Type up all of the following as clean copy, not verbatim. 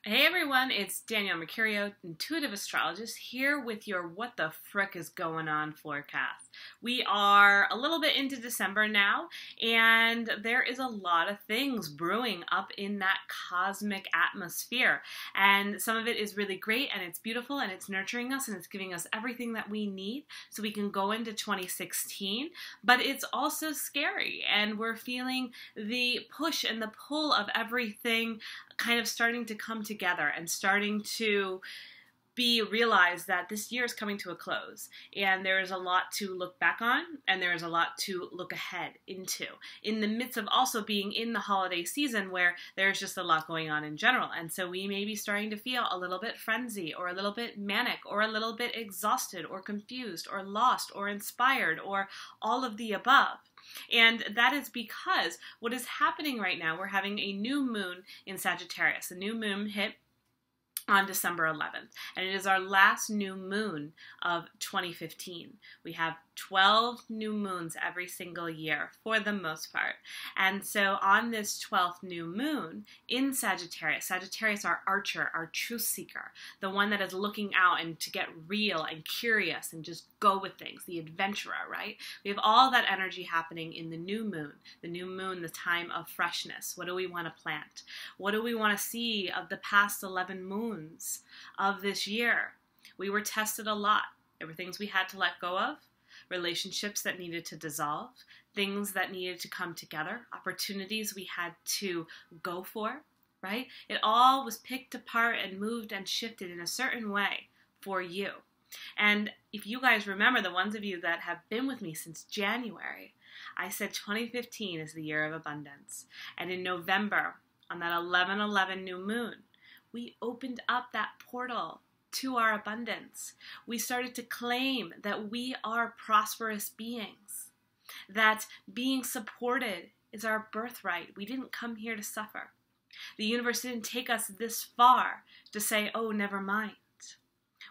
Hey everyone, it's Danielle Mercurio, intuitive astrologist, here with your what the frick is going on forecast. We are a little bit into December now, and there is a lot of things brewing up in that cosmic atmosphere. And some of it is really great, and it's beautiful, and it's nurturing us, and it's giving us everything that we need so we can go into 2016. But it's also scary, and we're feeling the push and the pull of everything kind of starting to come together and starting to be realized that this year is coming to a close, and there is a lot to look back on, and there is a lot to look ahead into, in the midst of also being in the holiday season where there's just a lot going on in general. And so we may be starting to feel a little bit frenzy, or a little bit manic, or a little bit exhausted, or confused, or lost, or inspired, or all of the above. And that is because what is happening right now, we're having a new moon in Sagittarius. The new moon hit on December 11th, and it is our last new moon of 2015. We have 12 new moons every single year for the most part. And so on this 12th new moon in Sagittarius, Sagittarius, our archer, our truth seeker, the one that is looking out and to get real and curious and just go with things, the adventurer, right? We have all that energy happening in the new moon, the time of freshness. What do we want to plant? What do we want to see of the past 11 moons of this year? We were tested a lot. There were things we had to let go of, relationships that needed to dissolve, things that needed to come together, opportunities we had to go for, right? It all was picked apart and moved and shifted in a certain way for you. And if you guys remember, the ones of you that have been with me since January, I said 2015 is the year of abundance. And in November, on that 11/11 new moon, we opened up that portal to our abundance. We started to claim that we are prosperous beings, that being supported is our birthright. We didn't come here to suffer. The universe didn't take us this far to say, oh, never mind.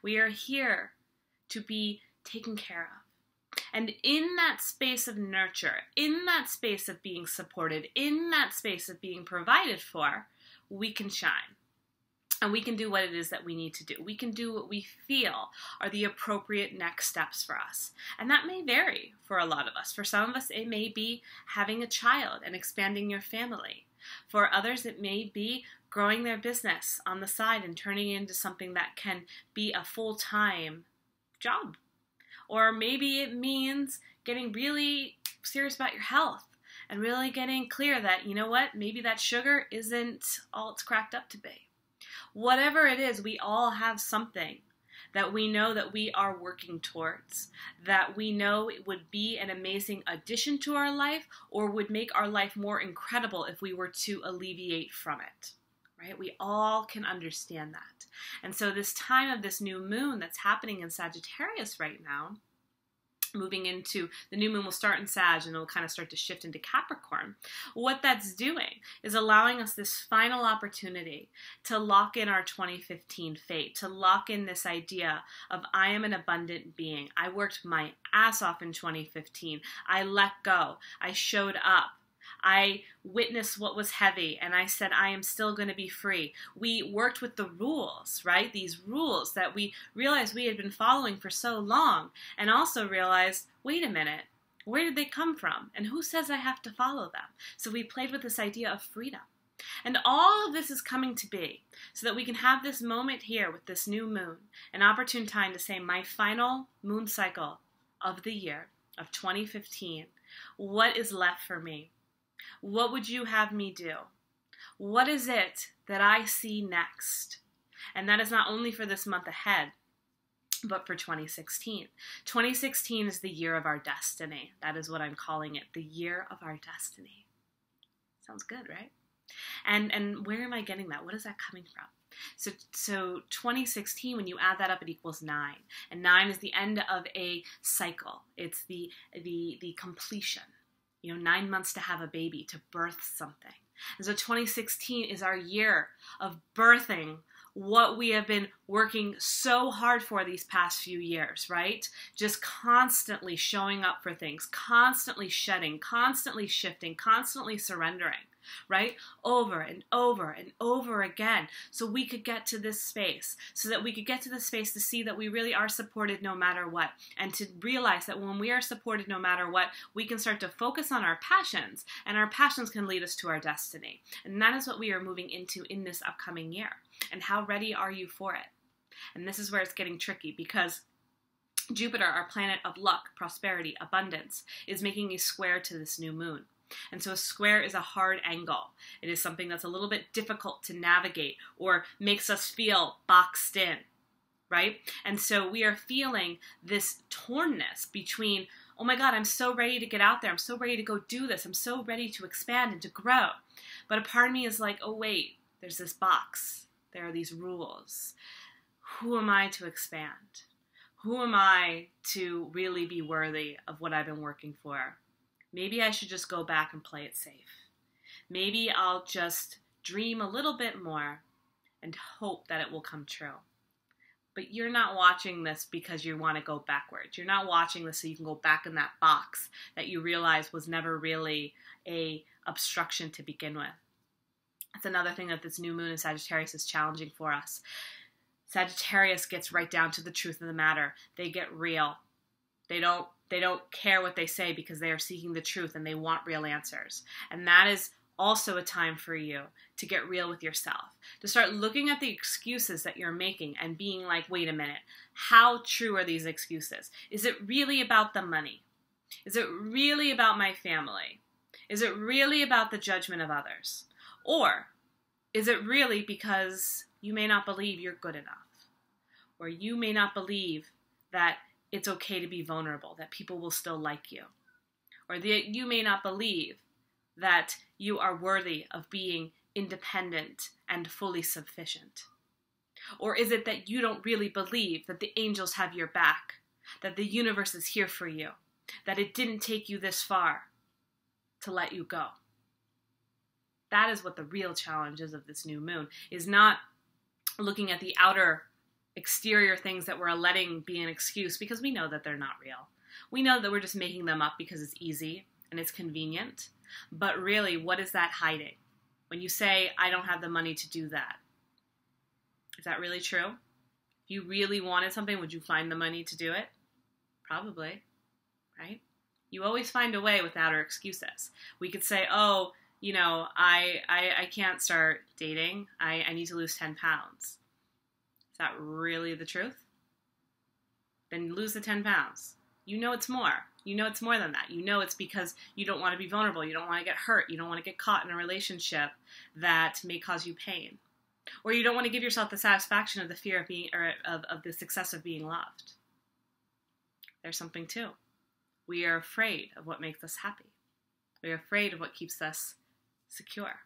We are here to be taken care of. And in that space of nurture, in that space of being supported, in that space of being provided for, we can shine. And we can do what it is that we need to do. We can do what we feel are the appropriate next steps for us. And that may vary for a lot of us. For some of us, it may be having a child and expanding your family. For others, it may be growing their business on the side and turning it into something that can be a full-time job. Or maybe it means getting really serious about your health and really getting clear that, you know what, maybe that sugar isn't all it's cracked up to be. Whatever it is, we all have something that we know that we are working towards, that we know it would be an amazing addition to our life or would make our life more incredible if we were to alleviate from it, right? We all can understand that. And so this time of this new moon that's happening in Sagittarius right now, moving into the new moon will start in Sag and it'll kind of start to shift into Capricorn. What that's doing is allowing us this final opportunity to lock in our 2015 fate, to lock in this idea of I am an abundant being. I worked my ass off in 2015. I let go. I showed up. I witnessed what was heavy, and I said, I am still going to be free. We worked with the rules, right? These rules that we realized we had been following for so long, and also realized, wait a minute, where did they come from? And who says I have to follow them? So we played with this idea of freedom. And all of this is coming to be so that we can have this moment here with this new moon, an opportune time to say, my final moon cycle of the year of 2015, what is left for me? What would you have me do? What is it that I see next? And that is not only for this month ahead, but for 2016. 2016 is the year of our destiny. That is what I'm calling it, the year of our destiny. Sounds good, right? And where am I getting that? What is that coming from? So 2016, when you add that up, it equals 9. And 9 is the end of a cycle. It's the completion. 9 months to have a baby, to birth something. And so 2016 is our year of birthing what we have been working so hard for these past few years, right? Just constantly showing up for things, constantly shedding, constantly shifting, constantly surrendering. right? Over and over and over again, so we could get to this space, so that we could get to this space to see that we really are supported no matter what, and to realize that when we are supported no matter what, we can start to focus on our passions, and our passions can lead us to our destiny. And that is what we are moving into in this upcoming year. And how ready are you for it? And this is where it's getting tricky, because Jupiter, our planet of luck, prosperity, abundance, is making a square to this new moon. And so a square is a hard angle. It is something that's a little bit difficult to navigate or makes us feel boxed in, right? And so we are feeling this tornness between, oh my God, I'm so ready to get out there. I'm so ready to go do this. I'm so ready to expand and to grow. But a part of me is like, oh wait, there's this box. There are these rules. Who am I to expand? Who am I to really be worthy of what I've been working for? Maybe I should just go back and play it safe. Maybe I'll just dream a little bit more and hope that it will come true. But you're not watching this because you want to go backwards. You're not watching this so you can go back in that box that you realize was never really a obstruction to begin with. That's another thing that this new moon in Sagittarius is challenging for us. Sagittarius gets right down to the truth of the matter. They get real. They don't care what they say because they are seeking the truth and they want real answers. And that is also a time for you to get real with yourself, to start looking at the excuses that you're making and being like, wait a minute, how true are these excuses? Is it really about the money? Is it really about my family? Is it really about the judgment of others? Or is it really because you may not believe you're good enough? Or you may not believe that it's okay to be vulnerable, that people will still like you? Or that you may not believe that you are worthy of being independent and fully sufficient? Or is it that you don't really believe that the angels have your back, that the universe is here for you, that it didn't take you this far to let you go? That is what the real challenge is of this new moon, is not looking at the outer exterior things that we're letting be an excuse, because we know that they're not real. We know that we're just making them up because it's easy and it's convenient. But really, what is that hiding? When you say, I don't have the money to do that, is that really true? If you really wanted something, would you find the money to do it? Probably, right? You always find a way with outer excuses. We could say, oh, you know, I can't start dating. I need to lose 10 pounds. Is that really the truth? Then lose the 10 pounds. You know it's more. You know it's more than that. You know it's because you don't want to be vulnerable. You don't want to get hurt. You don't want to get caught in a relationship that may cause you pain. Or you don't want to give yourself the satisfaction of the fear of being, or of the success of being loved. There's something too. We are afraid of what makes us happy. We are afraid of what keeps us secure.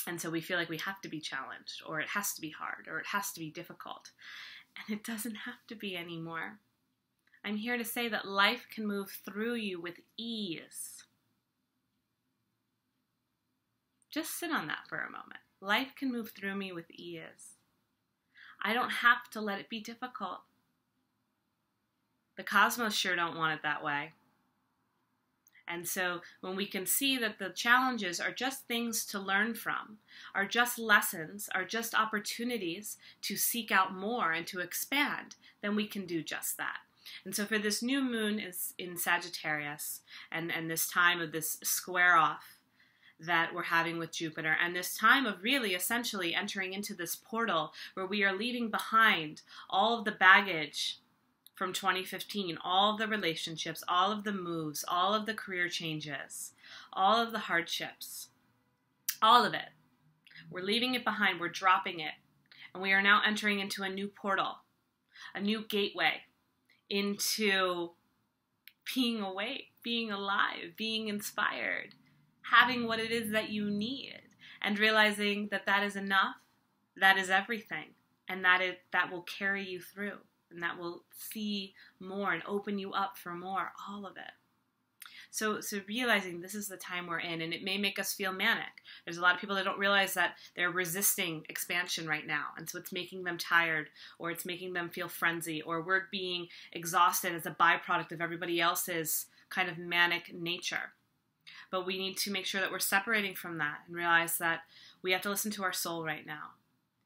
And so we feel like we have to be challenged, or it has to be hard, or it has to be difficult. And it doesn't have to be anymore. I'm here to say that life can move through you with ease. Just sit on that for a moment. Life can move through me with ease. I don't have to let it be difficult. The cosmos sure don't want it that way. And so when we can see that the challenges are just things to learn from, are just lessons, are just opportunities to seek out more and to expand, then we can do just that. And so for this new moon in Sagittarius, and this time of this square off that we're having with Jupiter, and this time of really essentially entering into this portal where we are leaving behind all of the baggage from 2015, all of the relationships, all of the moves, all of the career changes, all of the hardships, all of it. We're leaving it behind, we're dropping it, and we are now entering into a new portal, a new gateway into being awake, being alive, being inspired, having what it is that you need, and realizing that that is enough, that is everything, and that will carry you through. And that will see more and open you up for more, all of it. So realizing this is the time we're in, and it may make us feel manic. There's a lot of people that don't realize that they're resisting expansion right now, and so it's making them tired, or it's making them feel frenzy, or we're being exhausted as a byproduct of everybody else's kind of manic nature. But we need to make sure that we're separating from that and realize that we have to listen to our soul right now,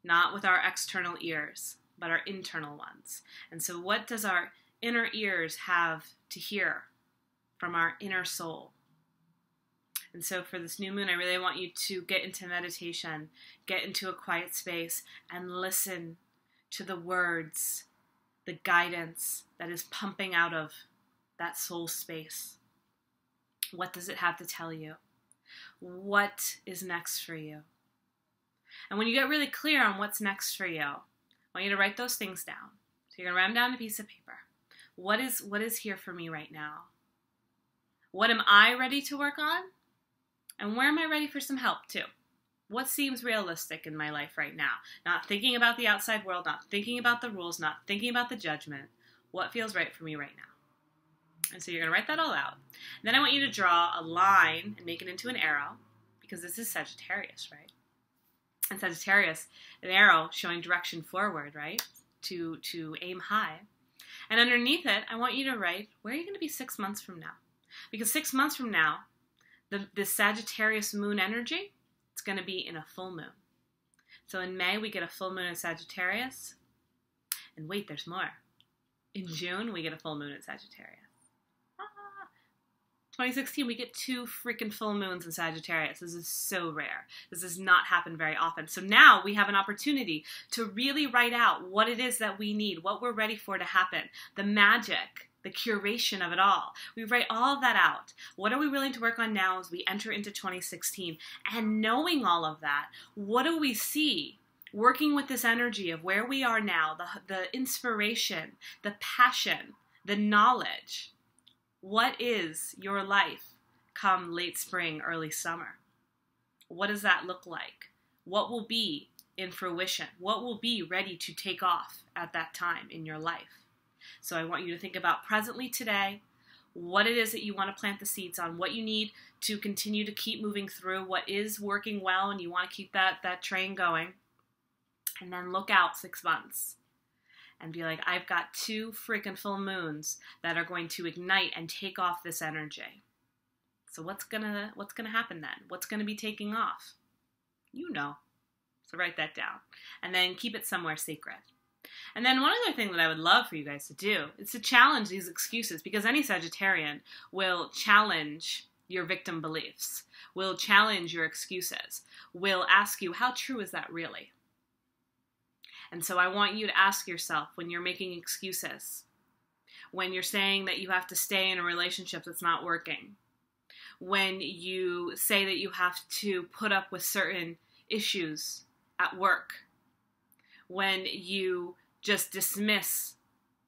not with our external ears, but our internal ones. And so what does our inner ears have to hear from our inner soul? And so for this new moon, I really want you to get into meditation, get into a quiet space, and listen to the words, the guidance that is pumping out of that soul space. What does it have to tell you? What is next for you? And when you get really clear on what's next for you, I want you to write those things down. So you're going to write them down on a piece of paper. What is here for me right now? What am I ready to work on? And where am I ready for some help too? What seems realistic in my life right now? Not thinking about the outside world, not thinking about the rules, not thinking about the judgment. What feels right for me right now? And so you're going to write that all out. And then I want you to draw a line and make it into an arrow, because this is Sagittarius, right? And Sagittarius, an arrow showing direction forward, right? To aim high. And underneath it, I want you to write, where are you going to be 6 months from now? Because 6 months from now, the Sagittarius moon energy, it's going to be in a full moon. So in May, we get a full moon in Sagittarius. And wait, there's more. In June, we get a full moon in Sagittarius. 2016, we get 2 freaking full moons in Sagittarius. This is so rare. This does not happen very often. So now we have an opportunity to really write out what it is that we need, what we're ready for to happen, the magic, the curation of it all. We write all of that out. What are we willing to work on now as we enter into 2016? And knowing all of that, what do we see? Working with this energy of where we are now, the inspiration, the passion, the knowledge. What is your life come late spring, early summer? What does that look like? What will be in fruition? What will be ready to take off at that time in your life? So I want you to think about presently today, what it is that you want to plant the seeds on, what you need to continue to keep moving through, what is working well, and you want to keep that train going. And then look out 6 months and be like, I've got 2 freaking full moons that are going to ignite and take off this energy. So what's gonna happen then? What's gonna be taking off? You know. So write that down. And then keep it somewhere secret. And then one other thing that I would love for you guys to do is to challenge these excuses, because any Sagittarian will challenge your victim beliefs, will challenge your excuses, will ask you, how true is that really? And so I want you to ask yourself, when you're making excuses, when you're saying that you have to stay in a relationship that's not working, when you say that you have to put up with certain issues at work, when you just dismiss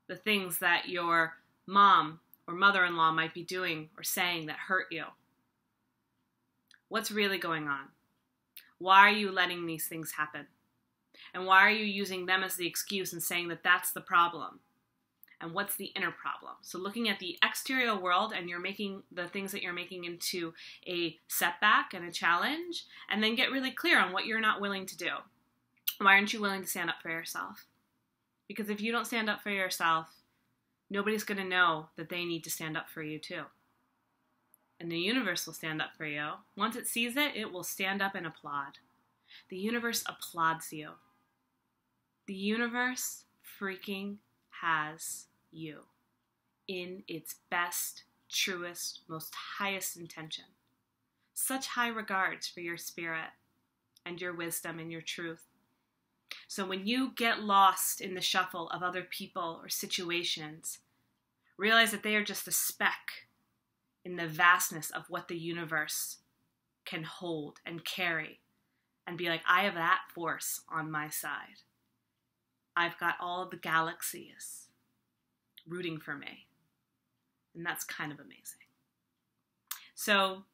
the things that your mom or mother-in-law might be doing or saying that hurt you. What's really going on? Why are you letting these things happen? And why are you using them as the excuse and saying that that's the problem? And what's the inner problem? So looking at the exterior world, and you're making the things that you're making into a setback and a challenge, and then get really clear on what you're not willing to do. Why aren't you willing to stand up for yourself? Because if you don't stand up for yourself, nobody's going to know that they need to stand up for you too. And the universe will stand up for you. Once it sees it, it will stand up and applaud. The universe applauds you. The universe freaking has you in its best, truest, most highest intention. Such high regards for your spirit and your wisdom and your truth. So when you get lost in the shuffle of other people or situations, realize that they are just a speck in the vastness of what the universe can hold and carry, and be like, I have that force on my side. I've got all the galaxies rooting for me. And that's kind of amazing. So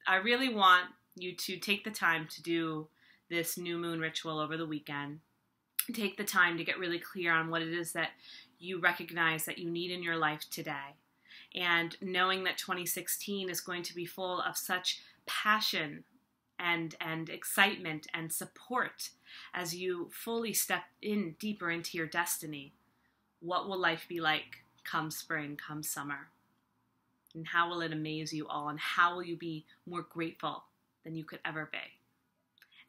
I really want you to take the time to do this new moon ritual over the weekend. Take the time to get really clear on what it is that you recognize that you need in your life today. And knowing that 2016 is going to be full of such passion and excitement and support as you fully step in deeper into your destiny. What will life be like come spring, come summer? And how will it amaze you all? And how will you be more grateful than you could ever be?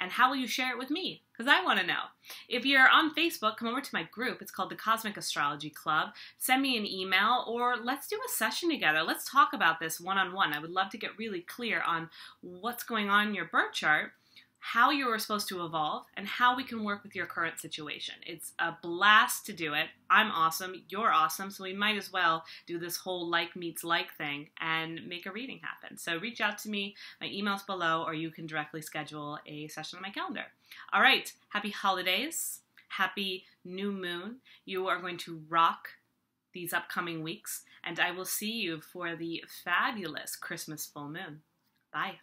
And how will you share it with me? Because I want to know. If you're on Facebook, come over to my group. It's called the Cosmic Astrology Club. Send me an email or let's do a session together. Let's talk about this one-on-one. I would love to get really clear on what's going on in your birth chart, how you were supposed to evolve, and how we can work with your current situation. It's a blast to do it. I'm awesome. You're awesome. So we might as well do this whole like meets like thing and make a reading happen. So reach out to me. My email's below, or you can directly schedule a session on my calendar. All right. Happy holidays. Happy new moon. You are going to rock these upcoming weeks, and I will see you for the fabulous Christmas full moon. Bye.